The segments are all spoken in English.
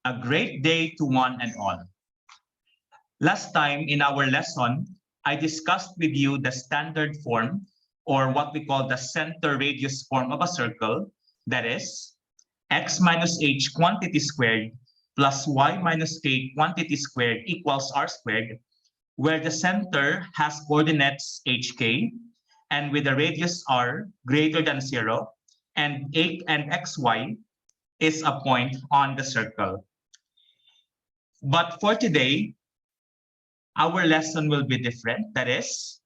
A great day to one and all. Last time in our lesson, I discussed with you the standard form, or what we call the center radius form of a circle, that is, x minus h quantity squared plus y minus k quantity squared equals r squared, where the center has coordinates hk, and with the radius r greater than 0, and xy is a point on the circle. But for today, our lesson will be different. That is,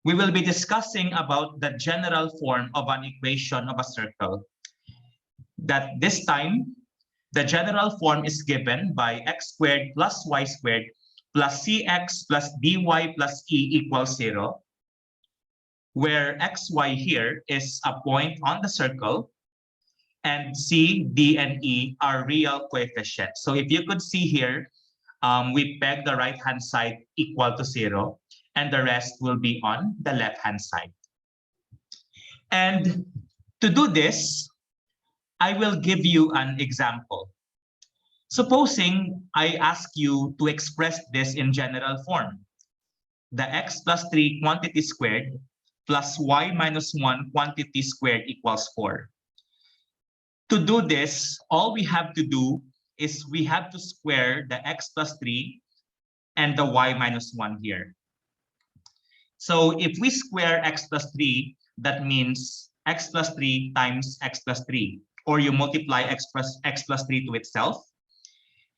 we will be discussing about the general form of an equation of a circle. That this time, the general form is given by x squared plus y squared plus cx plus dy plus e equals 0, where xy here is a point on the circle, and c, d, and e are real coefficients. So if you could see here, we peg the right-hand side equal to 0, and the rest will be on the left-hand side. And to do this, I will give you an example. Supposing I ask you to express this in general form. The x plus 3 quantity squared plus y minus 1 quantity squared equals 4. To do this, all we have to do is we have to square the x plus 3 and the y minus 1 here. So if we square x plus 3, that means x plus 3 times x plus 3, or you multiply x plus 3 to itself.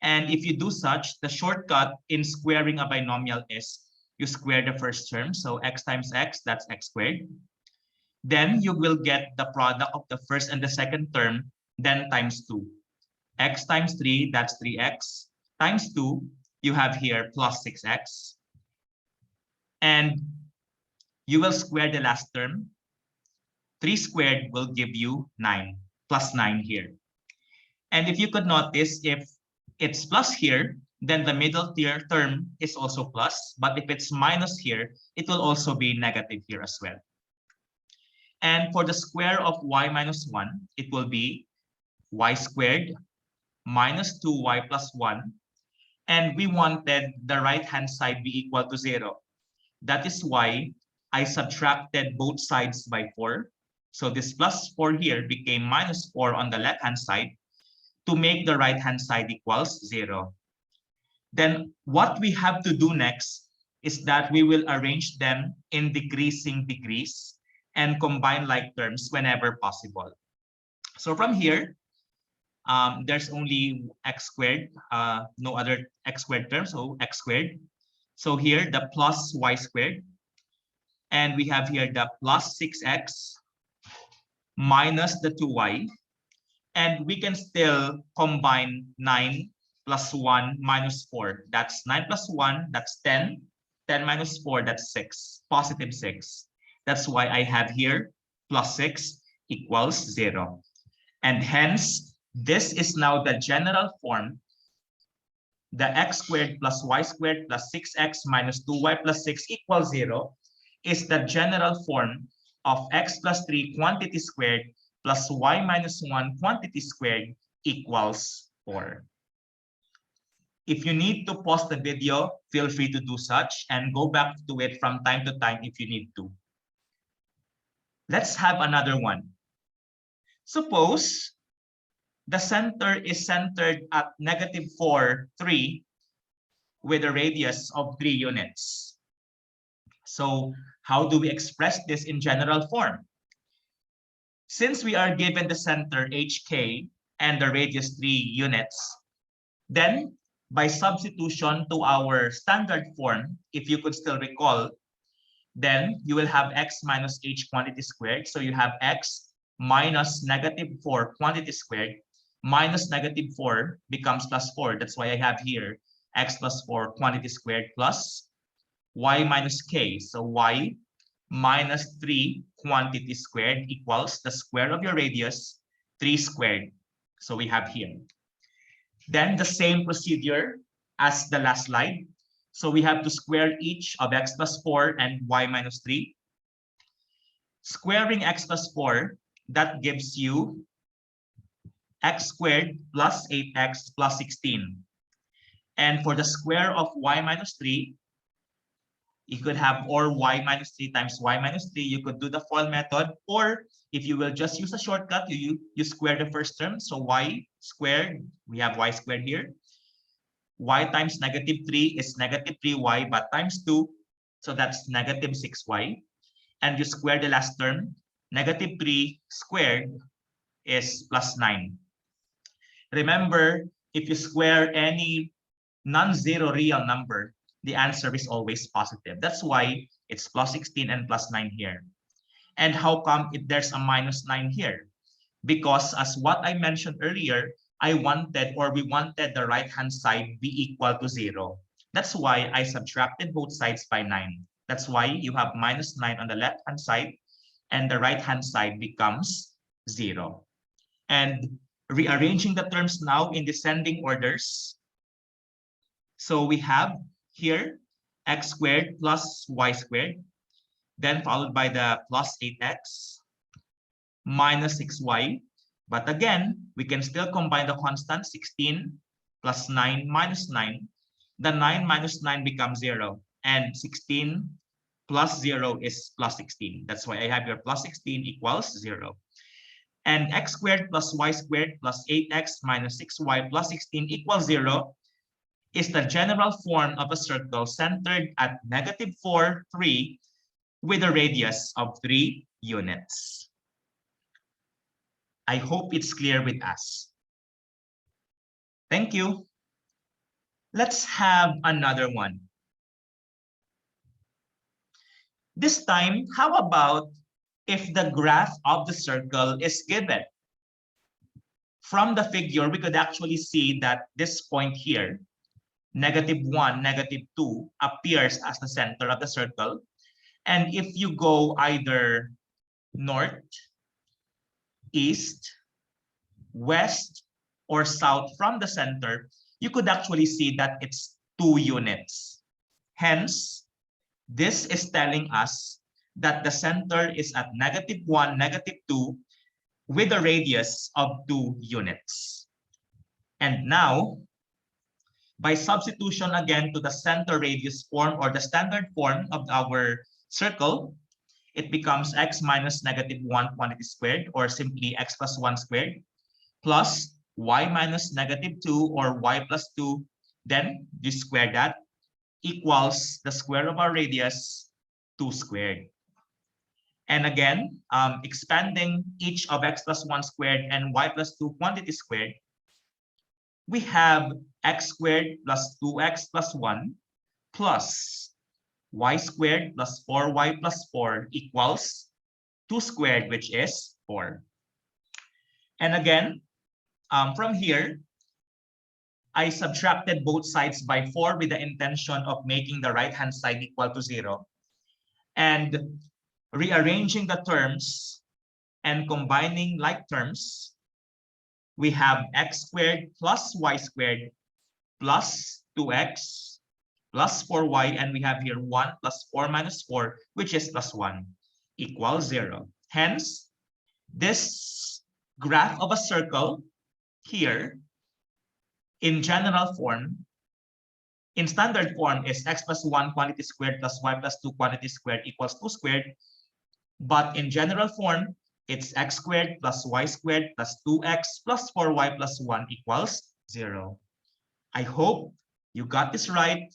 And if you do such, the shortcut in squaring a binomial is you square the first term. So x times x, that's x squared. Then you will get the product of the first and the second term, then times 2. X times 3, that's 3x, times 2, you have here plus 6x. And you will square the last term. 3 squared will give you 9, plus 9 here. And if you could notice, if it's plus here, then the middle tier term is also plus. But if it's minus here, it will also be negative here as well. And for the square of y minus 1, it will be y squared minus 2y plus 1. And we wanted the right-hand side be equal to 0. That is why I subtracted both sides by 4. So this plus 4 here became minus 4 on the left-hand side to make the right-hand side equals 0. Then what we have to do next is that we will arrange them in decreasing degrees and combine like terms whenever possible. So from here, there's only x squared, no other x squared term, so x squared. So here the plus y squared, and we have here the plus 6x minus the 2y, and we can still combine 9 plus 1 minus 4. That's 9 plus 1, that's 10. 10 minus 4, that's 6, positive 6. That's why I have here plus 6 equals 0. And hence, this is now the general form. The x squared plus y squared plus 6x minus 2y plus 6 equals 0 is the general form of x plus 3 quantity squared plus y minus 1 quantity squared equals 4. If you need to pause the video, feel free to do such and go back to it from time to time if you need to. Let's have another one. Suppose the center is centered at -4, 3 with a radius of 3 units. So how do we express this in general form? Since we are given the center hk and the radius 3 units, then by substitution to our standard form, if you could still recall, then you will have x minus h quantity squared. So you have x minus -4 quantity squared minus -4 becomes plus 4. That's why I have here x plus 4 quantity squared plus y minus k. So y minus 3 quantity squared equals the square of your radius, 3 squared. So we have here. Then the same procedure as the last slide. So we have to square each of x plus 4 and y minus 3. Squaring x plus 4, that gives you x squared plus 8x plus 16. And for the square of y minus 3, you could have or y minus 3 times y minus 3. You could do the FOIL method, or if you will just use a shortcut, you square the first term. So y squared, we have y squared here. Y times negative 3 is negative 3y, but times 2, so that's negative 6y. And you square the last term. Negative 3 squared is plus 9. Remember, if you square any non-zero real number, the answer is always positive. That's why it's plus 16 and plus 9 here. And how come there's a minus 9 here? Because as what I mentioned earlier, we wanted the right-hand side be equal to 0. That's why I subtracted both sides by 9. That's why you have minus 9 on the left-hand side, and the right-hand side becomes 0. And rearranging the terms now in descending orders. So we have here x squared plus y squared, then followed by the plus 8x minus 6y. But again, we can still combine the constant 16 plus 9 minus 9. The 9 minus 9 becomes 0, and 16 plus 0 is plus 16. That's why I have your plus 16 equals 0. And x squared plus y squared plus 8x minus 6y plus 16 equals 0 is the general form of a circle centered at negative 4, 3 with a radius of 3 units. I hope it's clear with us. Thank you. Let's have another one. This time, how about if the graph of the circle is given? From the figure, we could actually see that this point here, negative 1, negative 2, appears as the center of the circle. And if you go either north, east, west, or south from the center, you could actually see that it's 2 units. Hence, this is telling us that the center is at negative 1, negative 2 with a radius of 2 units. And now, by substitution again to the center radius form or the standard form of our circle, it becomes x minus negative 1 quantity squared, or simply x plus 1 squared, plus y minus negative 2 or y plus 2, then you square that, equals the square of our radius, 2 squared. And again, expanding each of x plus 1 squared and y plus 2 quantity squared, we have x squared plus 2x plus 1 plus y squared plus 4y plus 4 equals 2 squared, which is 4. And again, from here, I subtracted both sides by 4 with the intention of making the right-hand side equal to 0. And rearranging the terms and combining like terms, we have x squared plus y squared plus 2x plus 4y, and we have here 1 plus 4 minus 4, which is plus 1, equals 0. Hence, this graph of a circle here in general form, in standard form, is x plus 1 quantity squared plus y plus 2 quantity squared equals 2 squared. But in general form, it's x squared plus y squared plus 2x plus 4y plus 1 equals 0. I hope you got this right.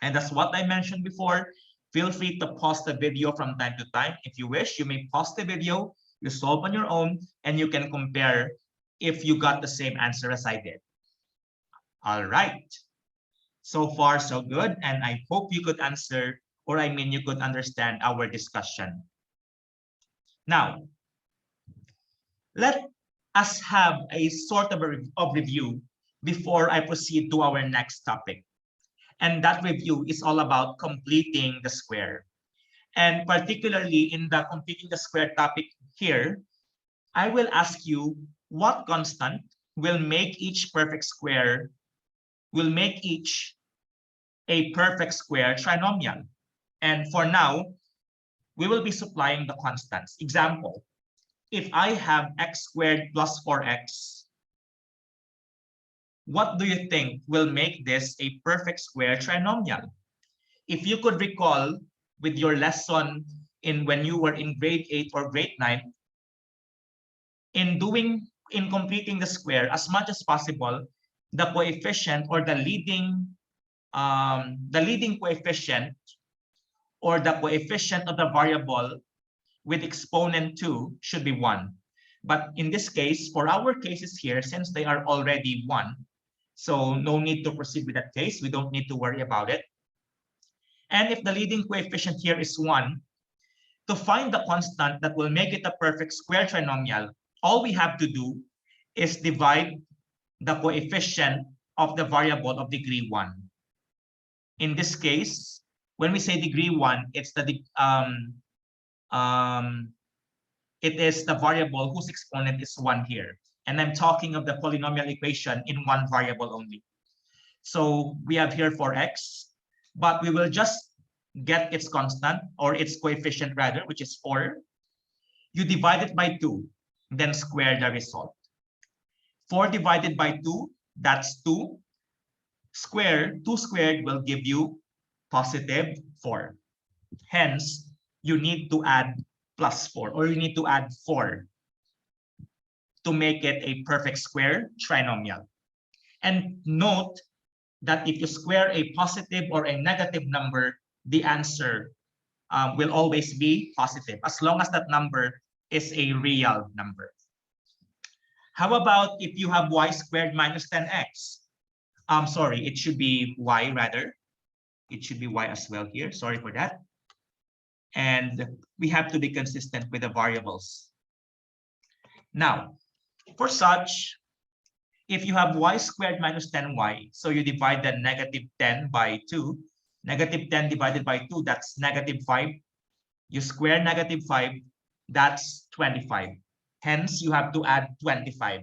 And as what I mentioned before, feel free to pause the video from time to time. If you wish, you may pause the video, you solve on your own, and you can compare if you got the same answer as I did. All right. So far, so good. And I hope you could answer, or I mean, you could understand our discussion. Now, let us have a sort of review before I proceed to our next topic. And that review is all about completing the square. And particularly in the completing the square topic here, I will ask you what constant will make each perfect square, will make each a perfect square trinomial. And for now, we will be supplying the constants. Example, if I have x squared plus 4x what do you think will make this a perfect square trinomial? If you could recall with your lesson in when you were in grade 8 or grade 9, in completing the square as much as possible, the coefficient or the leading coefficient or the coefficient of the variable with exponent 2 should be 1. But in this case, for our cases here, since they are already 1, so no need to proceed with that case. We don't need to worry about it. And if the leading coefficient here is 1, to find the constant that will make it a perfect square trinomial, all we have to do is divide the coefficient of the variable of degree 1. In this case, when we say degree 1, it's it is the variable whose exponent is 1 here. And I'm talking of the polynomial equation in one variable only. So we have here 4x, but we will just get its constant or its coefficient rather, which is 4. You divide it by 2, then square the result. 4 divided by 2, that's 2. 2 squared will give you positive 4. Hence, you need to add plus 4, or you need to add 4 to make it a perfect square trinomial. And note that if you square a positive or a negative number, the answer will always be positive, as long as that number is a real number. How about if you have y squared minus 10x? Sorry, it should be y rather. It should be y as well here. Sorry for that. And we have to be consistent with the variables. Now, for such, if you have y squared minus 10y, so you divide the negative 10 by 2, negative 10 divided by 2, that's negative 5. You square negative 5, that's 25. Hence, you have to add 25.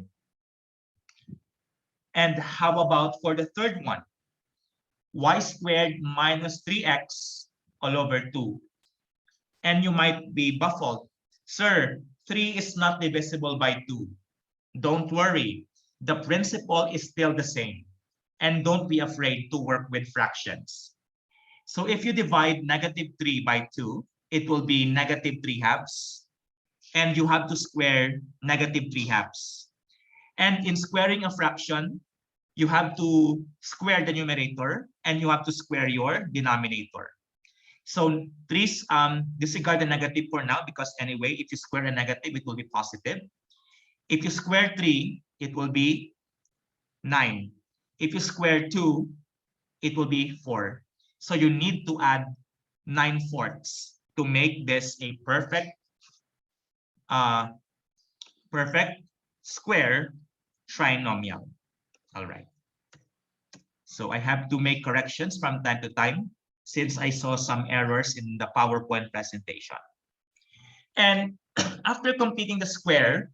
And how about for the third one? Y squared minus 3x all over 2. And you might be baffled. Sir, 3 is not divisible by 2. Don't worry. The principle is still the same. And don't be afraid to work with fractions. So if you divide negative 3 by 2, it will be negative 3 halves. And you have to square negative 3 halves. And in squaring a fraction, you have to square the numerator and you have to square your denominator. So please disregard the negative for now, because anyway, if you square a negative, it will be positive. If you square 3, it will be 9. If you square 2, it will be 4. So you need to add 9/4 to make this a perfect square trinomial. All right. So I have to make corrections from time to time since I saw some errors in the PowerPoint presentation. And after completing the square,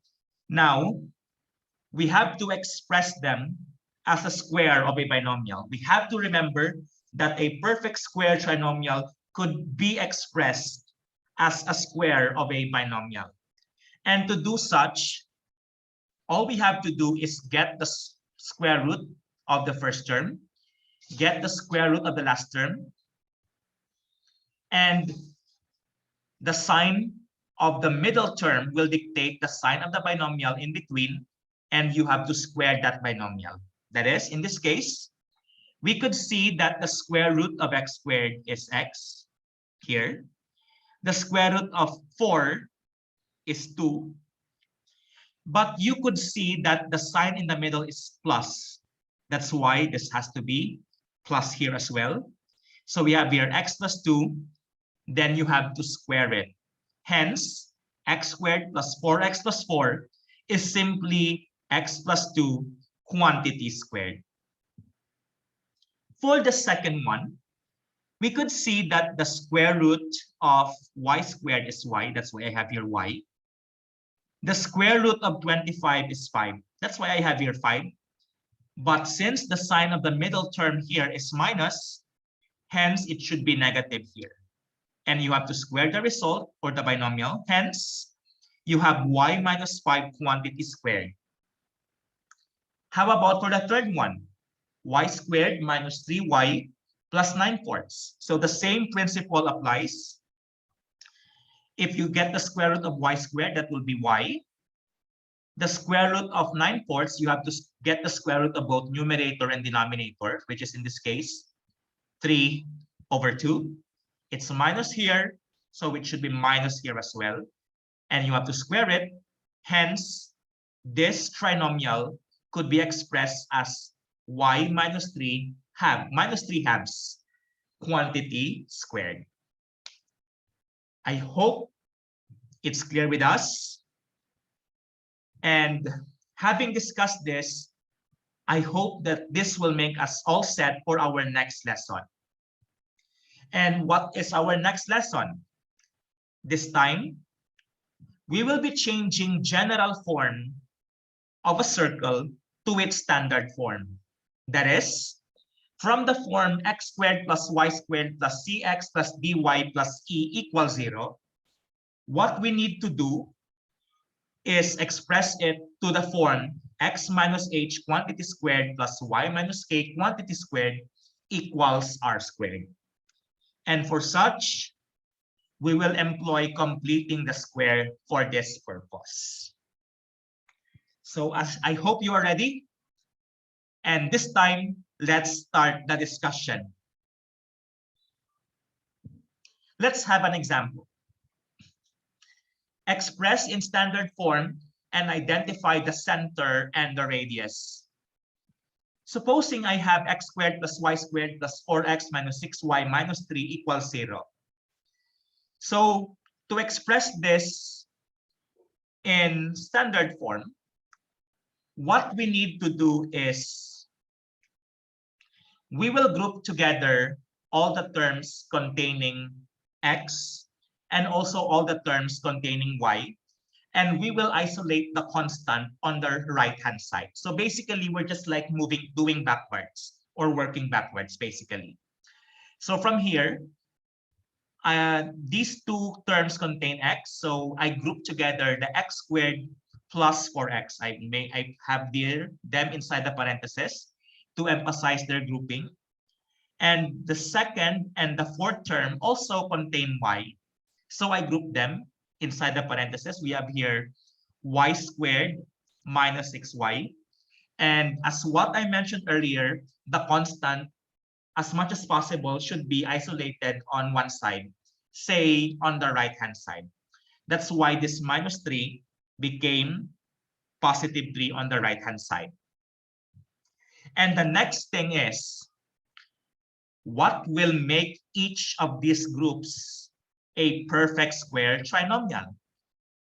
now we have to express them as a square of a binomial. We have to remember that a perfect square trinomial could be expressed as a square of a binomial. And to do such, all we have to do is get the square root of the first term, get the square root of the last term, and the sign of the middle term will dictate the sign of the binomial in between, and you have to square that binomial. That is, in this case, we could see that the square root of x squared is x here. The square root of 4 is 2. But you could see that the sign in the middle is plus. That's why this has to be plus here as well. So we have here x plus 2, then you have to square it. Hence, x squared plus 4x plus 4 is simply x plus 2 quantity squared. For the second one, we could see that the square root of y squared is y. That's why I have here y. The square root of 25 is 5. That's why I have here 5. But since the sign of the middle term here is minus, hence it should be negative here. And you have to square the result or the binomial. Hence, you have y minus 5 quantity squared. How about for the third one? Y squared minus 3y plus 9/4. So the same principle applies. If you get the square root of y squared, that will be y. The square root of 9/4, you have to get the square root of both numerator and denominator, which is in this case 3/2. It's minus here, so it should be minus here as well. And you have to square it. Hence, this trinomial could be expressed as y minus 3 halves quantity squared. I hope it's clear with us. And having discussed this, I hope that this will make us all set for our next lesson. And what is our next lesson? This time, we will be changing general form of a circle to its standard form. That is, from the form x squared plus y squared plus cx plus dy plus e equals 0, what we need to do is express it to the form x minus h quantity squared plus y minus k quantity squared equals r squared. And for such, we will employ completing the square for this purpose. So I hope you are ready. And this time, let's start the discussion. Let's have an example. Express in standard form and identify the center and the radius. Supposing I have x squared plus y squared plus 4x minus 6y minus 3 equals 0. So to express this in standard form, what we need to do is we will group together all the terms containing x and also all the terms containing y, and we will isolate the constant on the right-hand side. So basically, we're just like doing backwards or working backwards, basically. So from here, these two terms contain x, so I group together the x squared plus 4x. I have them inside the parentheses to emphasize their grouping. And the second and the fourth term also contain y, so I group them inside the parentheses. We have here y squared minus 6y. And as what I mentioned earlier, the constant, as much as possible, should be isolated on one side, say on the right-hand side. That's why this minus 3 became positive 3 on the right-hand side. And the next thing is, what will make each of these groups a perfect square trinomial?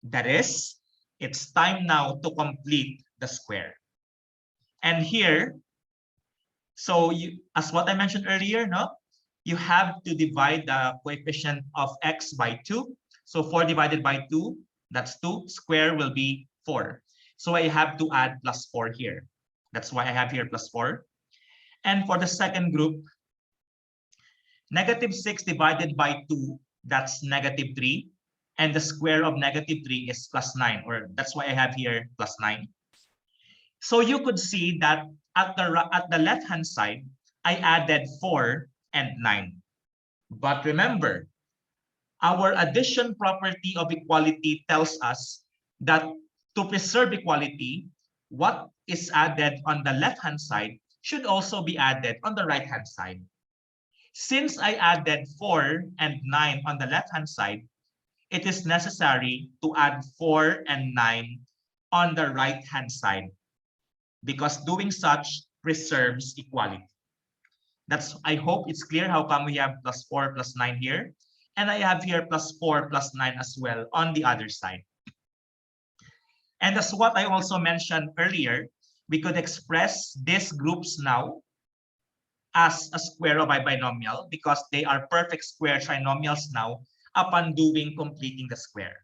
That is, it's time now to complete the square. And here, so as what I mentioned earlier, you have to divide the coefficient of x by 2. So 4 divided by 2, that's 2. Square will be 4. So I have to add plus 4 here. That's why I have here plus 4. And for the second group, negative 6 divided by 2, that's negative 3. And the square of negative 3 is plus 9, or that's why I have here plus 9. So you could see that at the left-hand side, I added 4 and 9. But remember, our addition property of equality tells us that to preserve equality, what is added on the left-hand side should also be added on the right-hand side. Since I added 4 and 9 on the left-hand side, it is necessary to add 4 and 9 on the right-hand side, because doing such preserves equality. I hope it's clear how come we have plus 4 plus 9 here. And I have here plus 4 plus 9 as well on the other side. And as what I also mentioned earlier, we could express these groups now as a square of a binomial because they are perfect square trinomials now upon completing the square.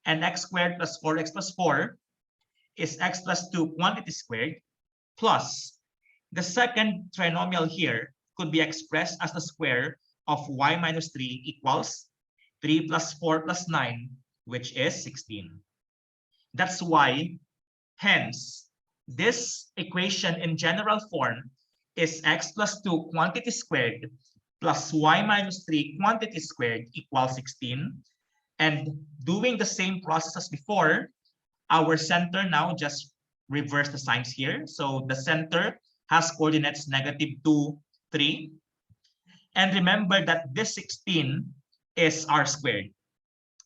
And x squared plus 4x plus 4 is x plus 2 quantity squared, plus the second trinomial here could be expressed as the square of y minus 3 equals 3 plus 4 plus 9, which is 16. That's why, hence, this equation in general form is x plus 2 quantity squared plus y minus 3 quantity squared equals 16. And doing the same process as before, our center now just reverse the signs here. So the center has coordinates -2, 3. And remember that this 16 is r squared.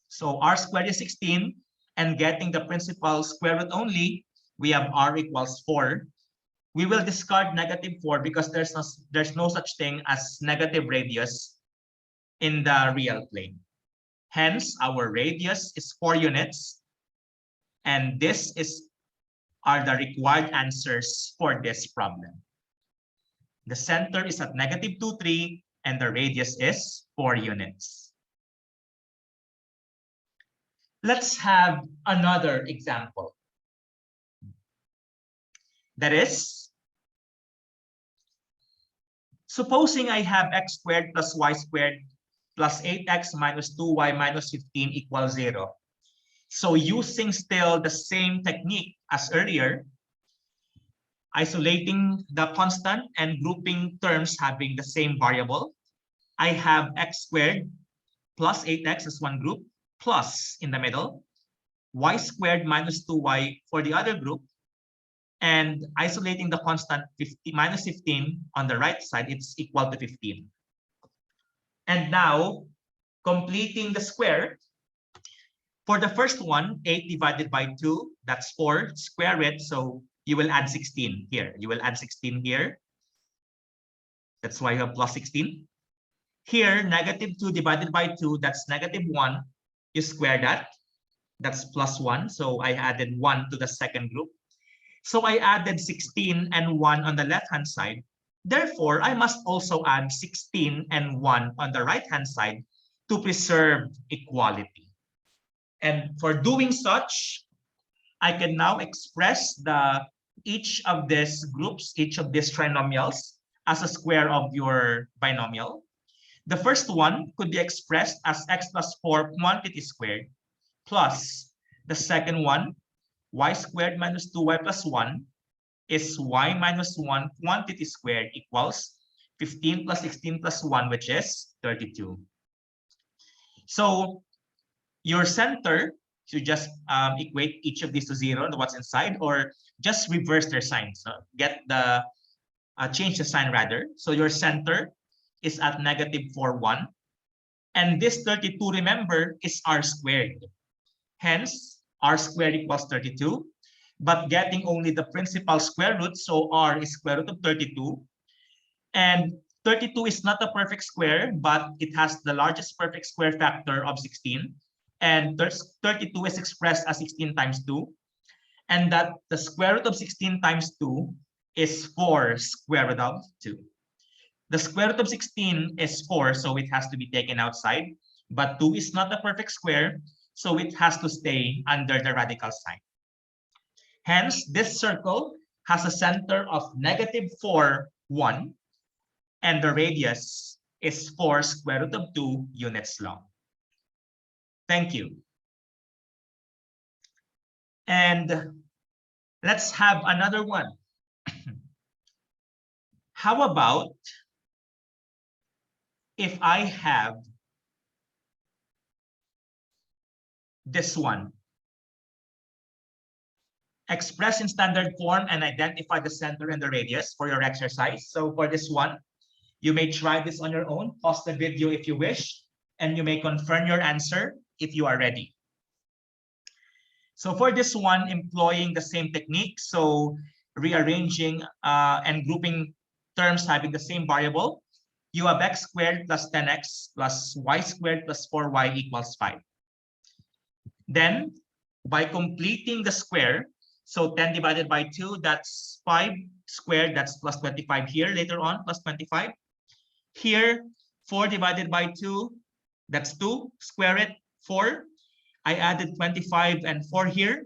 So r squared is 16, and getting the principal square root only, we have r equals 4. We will discard -4 because there's no such thing as negative radius in the real plane. Hence, our radius is 4 units, and this are the required answers for this problem. The center is at -2, 3, and the radius is 4 units. Let's have another example. That is, supposing I have x squared plus y squared plus 8x minus 2y minus 15 equals 0. So using still the same technique as earlier, isolating the constant and grouping terms having the same variable, I have x squared plus 8x as one group, plus in the middle, y squared minus 2y for the other group, and isolating the constant minus 15 on the right side, it's equal to 15. And now, completing the square, for the first one, 8 divided by 2, that's 4, square it, so you will add 16 here. You will add 16 here. That's why you have plus 16. Here, -2 divided by 2, that's -1. You square that. That's plus 1. So I added 1 to the second group. So I added 16 and 1 on the left-hand side. Therefore, I must also add 16 and 1 on the right-hand side to preserve equality. And for doing such, I can now express each of these groups, each of these trinomials, as a square of your binomial. The first one could be expressed as x plus 4 quantity squared, plus the second one, y squared minus 2y plus 1, is y minus 1 quantity squared equals 15 plus 16 plus 1, which is 32. So your center, to just equate each of these to 0 and what's inside, or just reverse their signs. So change the sign rather. So your center is at -4, 1. And this 32, remember, is r squared. Hence, r squared equals 32. But getting only the principal square root, so r is square root of 32. And 32 is not a perfect square, but it has the largest perfect square factor of 16. And 32 is expressed as 16 times 2. And that the square root of 16 times 2 is 4 square root of 2. The square root of 16 is 4, so it has to be taken outside. But 2 is not a perfect square, so it has to stay under the radical sign. Hence, this circle has a center of -4, 1, and the radius is 4 square root of 2 units long. Thank you. And let's have another one. How about if I have this one? Express in standard form and identify the center and the radius for your exercise. So for this one, you may try this on your own, pause the video if you wish, and you may confirm your answer if you are ready. So for this one, employing the same technique, so rearranging and grouping terms having the same variable, you have x squared plus 10x plus y squared plus 4y equals 5. Then, by completing the square, so 10 divided by 2, that's 5 squared, that's plus 25 here later on, plus 25. Here, 4 divided by 2, that's 2, square it, 4. I added 25 and 4 here.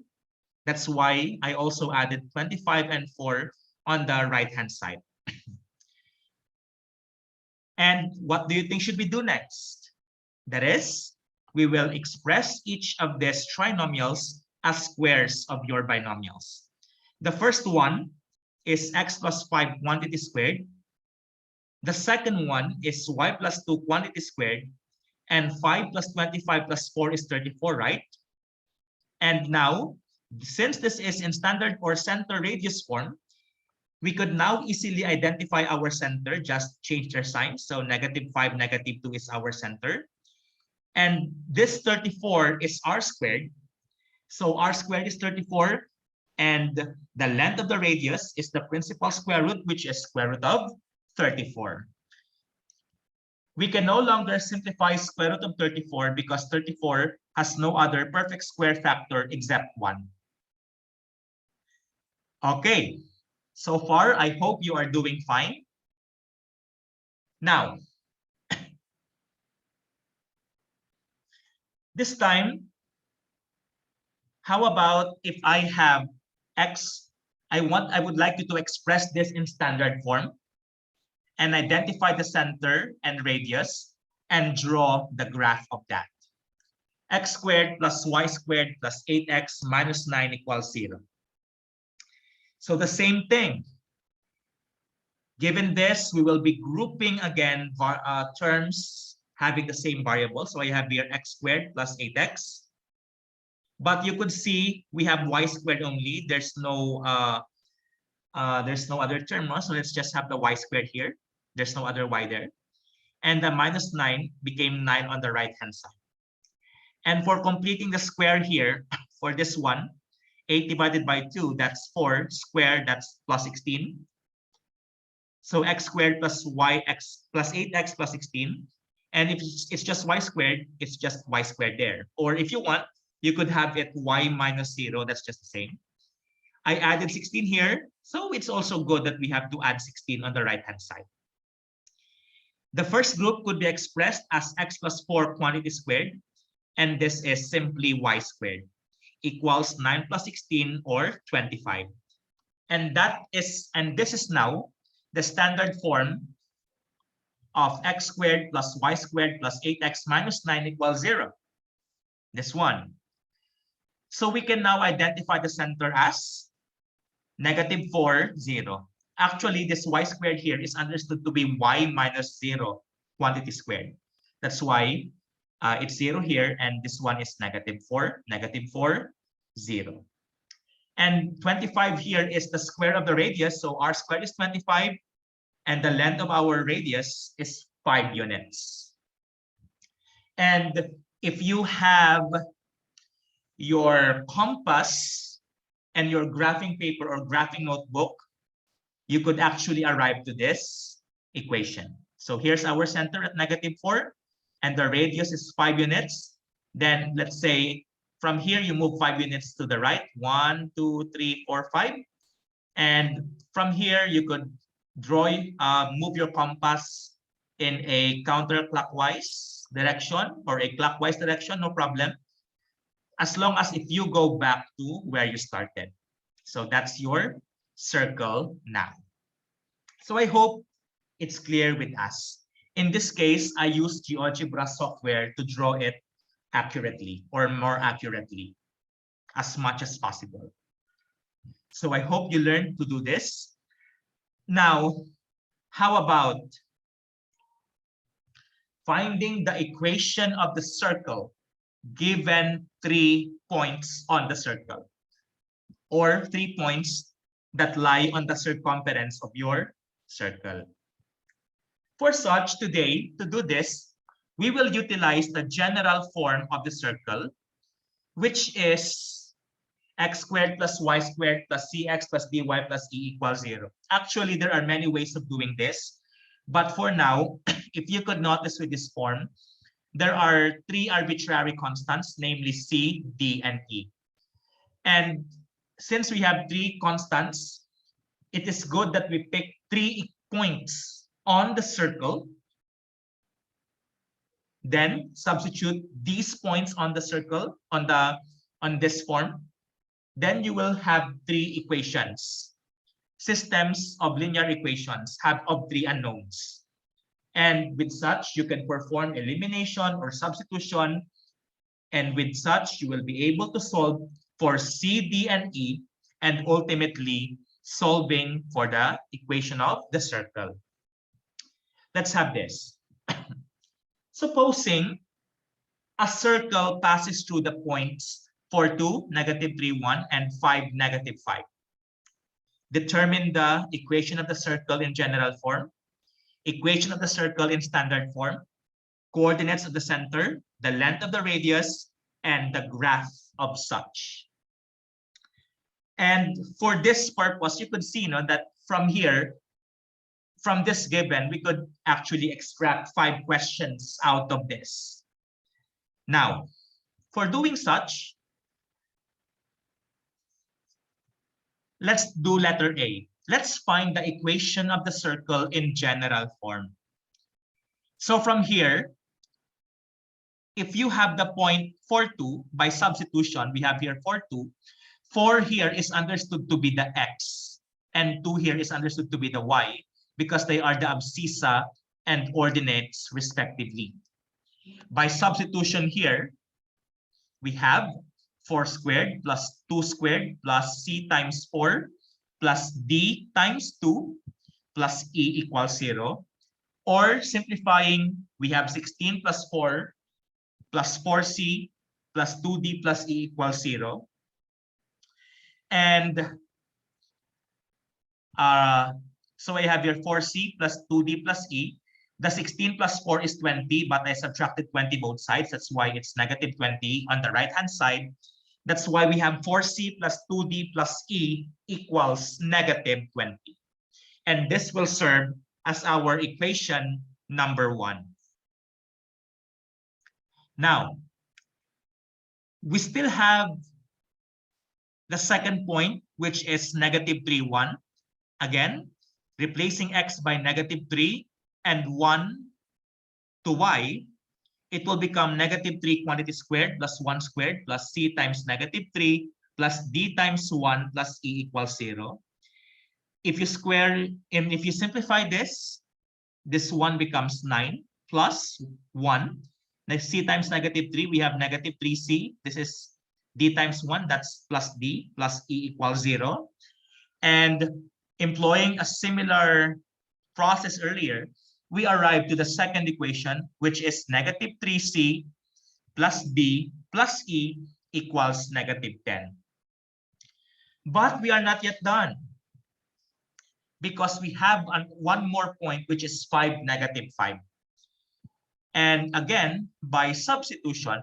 That's why I also added 25 and 4 on the right-hand side. And what do you think should we do next? That is, we will express each of these trinomials as squares of your binomials. The first one is x plus 5 quantity squared. The second one is y plus 2 quantity squared. And 5 plus 25 plus 4 is 34, right? And now, since this is in standard or center radius form, we could now easily identify our center, just change their signs. So -5, -2 is our center. And this 34 is r squared. So r squared is 34. And the length of the radius is the principal square root, which is square root of 34. We can no longer simplify square root of 34 because 34 has no other perfect square factor except 1. Okay, so far I hope you are doing fine. Now, this time, how about if I have x, I would like you to express this in standard form and identify the center and radius and draw the graph of that. X squared plus y squared plus 8x minus 9 equals 0. So the same thing. Given this, we will be grouping again terms having the same variable. So I have here x squared plus 8x. But you could see we have y squared only. There's no other term. So let's just have the y squared here. There's no other y there. And the minus 9 became 9 on the right-hand side. And for completing the square here, for this one, 8 divided by 2, that's 4 squared, that's plus 16. So x squared plus yx plus 8x plus 16. And if it's just y squared, it's just y squared there. Or if you want, you could have it y minus 0, that's just the same. I added 16 here, so it's also good that we have to add 16 on the right-hand side. The first group could be expressed as x plus 4 quantity squared, and this is simply y squared equals 9 plus 16 or 25. And this is now the standard form of x squared plus y squared plus 8x minus 9 equals 0. This one. So we can now identify the center as -4, 0. Actually, this y squared here is understood to be y minus 0 quantity squared. That's why it's 0 here, and this one is -4, -4, 0. And 25 here is the square of the radius, so r squared is 25, and the length of our radius is 5 units. And if you have your compass and your graphing paper or graphing notebook, you could actually arrive to this equation. So here's our center at -4, and the radius is 5 units. Then let's say from here you move 5 units to the right, 1, 2, 3, 4, 5. And from here you could move your compass in a counterclockwise direction or a clockwise direction, no problem, as long as if you go back to where you started. So that's your circle now. So I hope it's clear with us. In this case, I use GeoGebra software to draw it accurately or more accurately as much as possible. So I hope you learned to do this. Now, how about finding the equation of the circle given 3 points on the circle, or 3 points that lie on the circumference of your circle? For such, today, to do this, we will utilize the general form of the circle, which is x squared plus y squared plus cx plus dy plus e equals 0. Actually, there are many ways of doing this. But for now, if you could notice with this form, there are 3 arbitrary constants, namely c, d, and e. And since we have 3 constants, it is good that we pick 3 points on the circle, then substitute these points on the circle on this form. Then you will have 3 equations. Systems of linear equations of 3 unknowns. And with such, you can perform elimination or substitution. And with such, you will be able to solve for C, D, and E and ultimately solving for the equation of the circle. Let's have this. Supposing a circle passes through the points 4, 2, negative 3, 1, and 5, negative 5. Determine the equation of the circle in general form, equation of the circle in standard form, coordinates of the center, the length of the radius, and the graph of such. And for this purpose, you could see that from here, from this given, we could actually extract 5 questions out of this. Now, for doing such, let's do letter A. Let's find the equation of the circle in general form. So from here, if you have the point 4, 2, by substitution, we have here 4, 2. 4 here is understood to be the x, and 2 here is understood to be the y, because they are the abscissa and ordinates respectively. By substitution here, we have 4 squared plus 2 squared plus c times 4 plus d times 2 plus e equals 0. Or simplifying, we have 16 plus 4 plus 4c plus 2d plus e equals 0. And so I have here 4c plus 2d plus e. The 16 plus 4 is 20, but I subtracted 20 both sides. That's why it's negative 20 on the right-hand side. That's why we have 4c plus 2d plus e equals negative 20. And this will serve as our equation number 1. Now, we still have the second point, which is negative 3, 1. Again, replacing x by negative 3 and 1 to y, it will become negative 3 quantity squared plus 1 squared plus c times negative 3 plus d times 1 plus e equals 0. If you square, and if you simplify this 1 becomes 9 plus 1. Next, c times negative 3, we have negative 3c. This is d times 1, that's plus d plus e equals 0. And employing a similar process earlier, we arrive to the second equation, which is negative 3c plus d plus e equals negative 10. But we are not yet done, because we have one more point, which is 5, negative 5. And again, by substitution,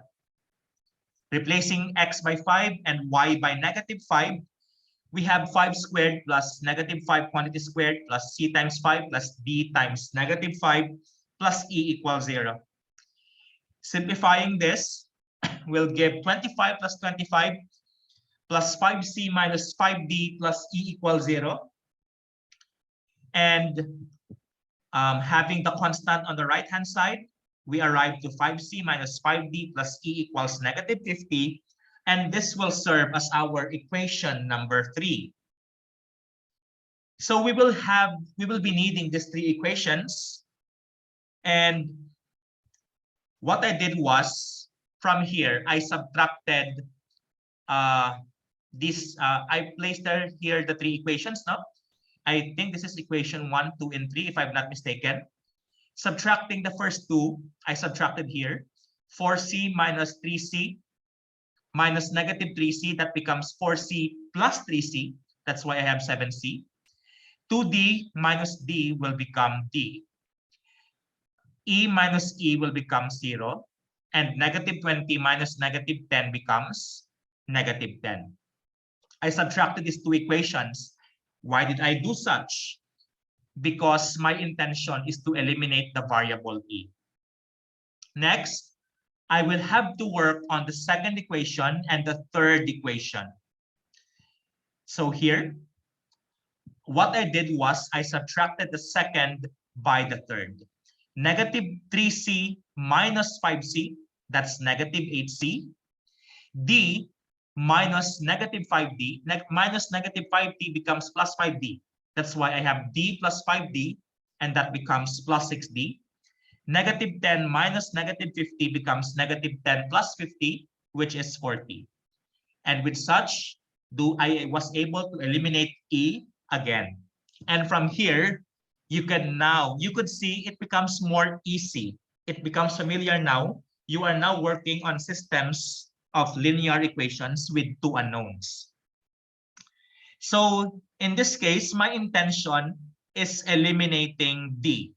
replacing x by 5 and y by negative 5, we have 5 squared plus negative 5 quantity squared plus c times 5 plus d times negative 5 plus e equals 0. Simplifying this will give 25 plus 25 plus 5c minus 5d plus e equals 0. And having the constant on the right-hand side, we arrive to 5c minus 5d plus e equals negative 50. And this will serve as our equation number 3. So we will be needing these 3 equations. And what I did was, from here, I subtracted I placed here the 3 equations now. I think this is equation 1, 2, and 3, if I'm not mistaken. Subtracting the first 2, I subtracted here 4c minus 3c minus negative 3c, that becomes 4c plus 3c. That's why I have 7c. 2d minus d will become d. E minus e will become 0. And negative 20 minus negative 10 becomes negative 10. I subtracted these 2 equations. Why did I do such? Because my intention is to eliminate the variable e. Next, I will have to work on the second equation and the third equation. So here, what I did was I subtracted the second by the third. Negative 3c minus 5c, that's negative 8c. D minus negative 5d, minus negative 5d becomes plus 5d. That's why I have d plus 5d, and that becomes plus 6d. Negative 10 minus negative 50 becomes negative 10 plus 50, which is 40. And with such, I was able to eliminate E again. And from here, you could see it becomes more easy. It becomes familiar now. You are now working on systems of linear equations with two unknowns. So in this case, my intention is eliminating D.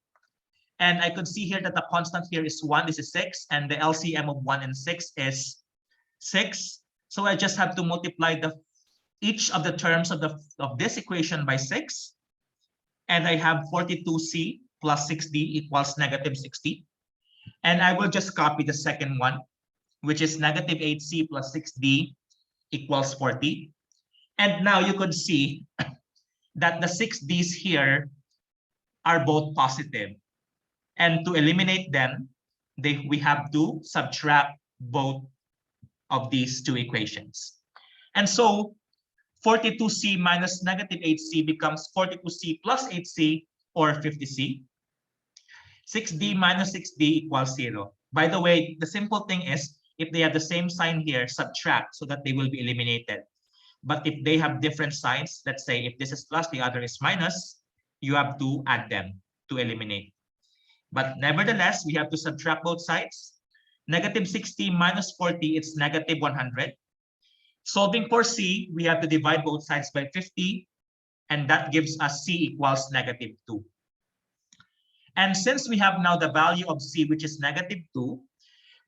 And I could see here that the constant here is 1, this is 6, and the LCM of 1 and 6 is 6. So I just have to multiply each of the terms of this equation by 6. And I have 42C plus 6D equals negative 60. And I will just copy the second one, which is negative 8C plus 6D equals 40. And now you could see that the 6Ds here are both positive. And to eliminate them, we have to subtract both of these two equations. And so 42C minus negative 8C becomes 42C plus 8C, or 50C. 6D minus 6D equals 0. By the way, the simple thing is, if they have the same sign here, subtract so that they will be eliminated. But if they have different signs, let's say if this is plus, the other is minus, you have to add them to eliminate. But nevertheless, we have to subtract both sides. Negative 60 minus 40, it's negative 100. Solving for C, we have to divide both sides by 50, and that gives us C equals negative 2. And since we have now the value of C, which is negative 2,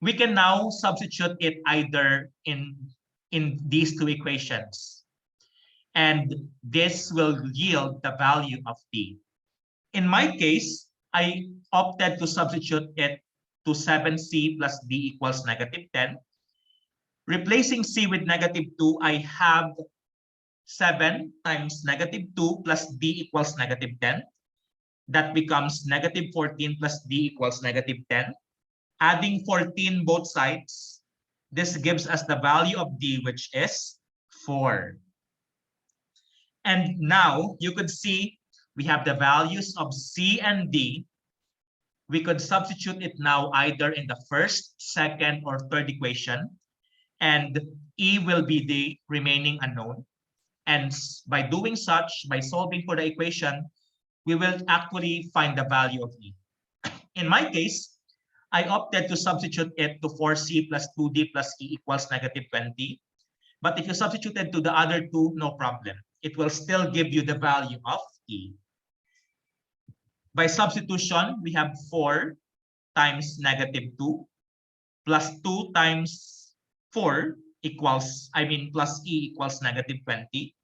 we can now substitute it either in these two equations. And this will yield the value of D. In my case, I opted to substitute it to 7C plus D equals negative 10. Replacing C with negative 2, I have 7 times negative 2 plus D equals negative 10. That becomes negative 14 plus D equals negative 10. Adding 14 both sides, this gives us the value of D, which is 4. And now you could see we have the values of C and D. We could substitute it now either in the first, second, or third equation, and E will be the remaining unknown. And by doing such, by solving for the equation, we will actually find the value of E. In my case, I opted to substitute it to 4C plus 2D plus E equals negative 20. But if you substitute it to the other two, no problem. It will still give you the value of E. By substitution, we have 4 times negative 2 plus 2 times 4 equals, plus E equals negative 20.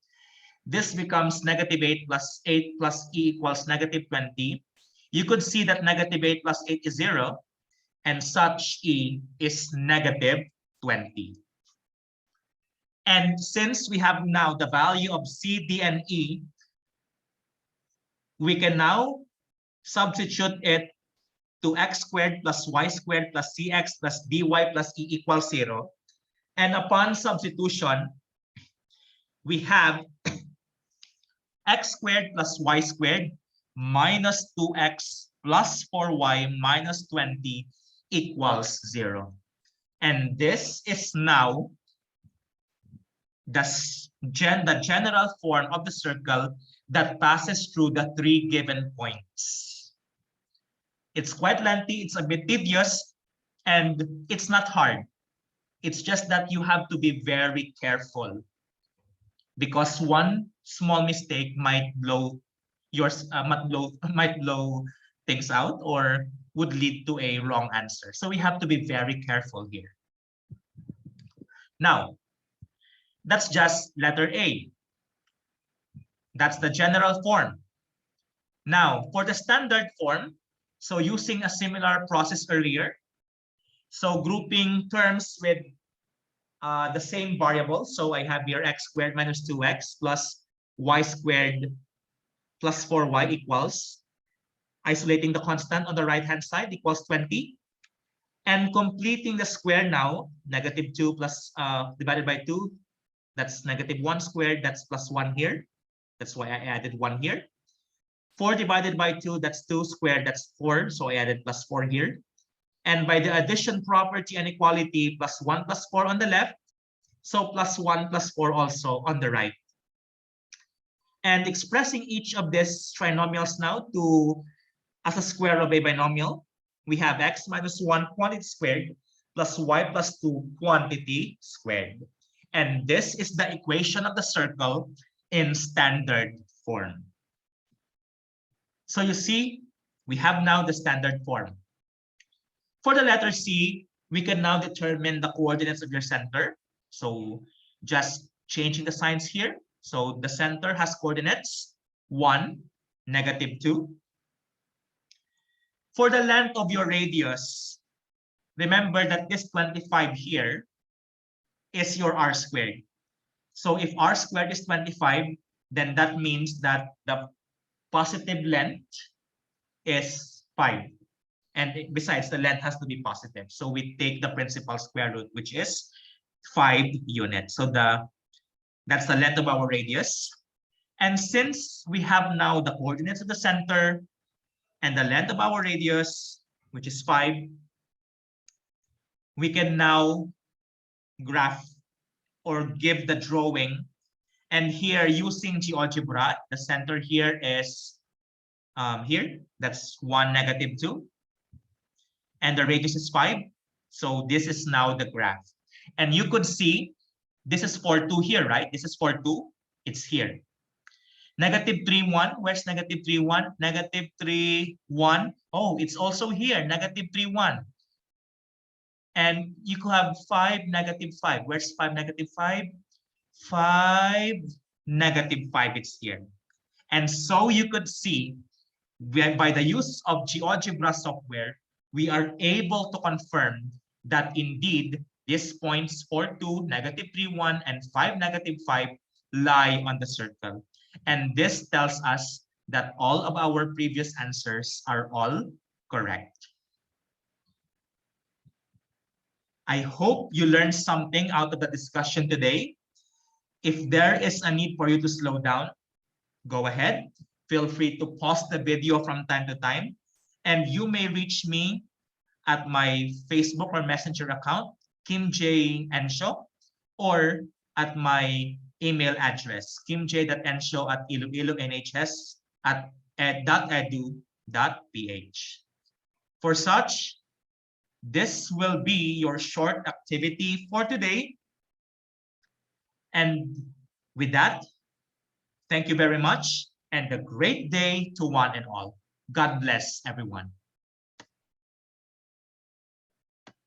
This becomes negative 8 plus 8 plus E equals negative 20. You could see that negative 8 plus 8 is 0, and such E is negative 20. And since we have now the value of C, D, and E, we can now substitute it to x squared plus y squared plus cx plus dy plus E equals 0. And upon substitution, we have x squared plus y squared minus 2x plus 4y minus 20 equals 0. And this is now the general form of the circle that passes through the 3 given points. It's quite lengthy, it's a bit tedious, and it's not hard. It's just that you have to be very careful, because one small mistake might blow things out or would lead to a wrong answer. So we have to be very careful here. Now, that's just letter A. That's the general form. Now, for the standard form, so using a similar process earlier, so grouping terms with the same variable. So I have here x squared minus 2x plus y squared plus 4y equals, isolating the constant on the right-hand side, equals 20. And completing the square now, negative 2 plus divided by 2, that's negative 1 squared, that's plus 1 here. That's why I added 1 here. 4 divided by 2, that's 2 squared, that's 4. So I added plus 4 here. And by the addition property and equality, plus 1 plus 4 on the left. So +1 +4 also on the right. And expressing each of these trinomials now to as a square of a binomial, we have x minus 1 quantity squared plus y plus 2 quantity squared. And this is the equation of the circle in standard form. So you see, we have now the standard form. For the letter C, we can now determine the coordinates of your center. So just changing the signs here. So the center has coordinates 1, -2. For the length of your radius, remember that this 25 here is your r squared. So if r squared is 25, then that means that the positive length is 5. And besides, the length has to be positive. So we take the principal square root, which is 5 units. So that's the length of our radius. And since we have now the coordinates of the center and the length of our radius, which is 5, we can now graph or give the drawing. And here, using GeoGebra, the center here is here. That's 1, -2. And the radius is 5. So this is now the graph. And you could see this is for 2 here, right? This is for 2. It's here. -3, 1. Where's -3, 1? -3, 1. Oh, it's also here. -3, 1. And you could have 5, -5. Where's 5, -5? 5, -5. It's here. And so you could see by the use of GeoGebra software, we are able to confirm that indeed these points 4, 2, -3, 1, and 5, -5 lie on the circle. And this tells us that all of our previous answers are all correct. I hope you learned something out of the discussion today. If there is a need for you to slow down, go ahead. Feel free to pause the video from time to time. And you may reach me at my Facebook or Messenger account, Kim J. Ensho, or at my email address, kimj.ensho@iloilonhs@ed.edu.ph. For such, this will be your short activity for today. And with that, thank you very much and a great day to one and all. God bless everyone.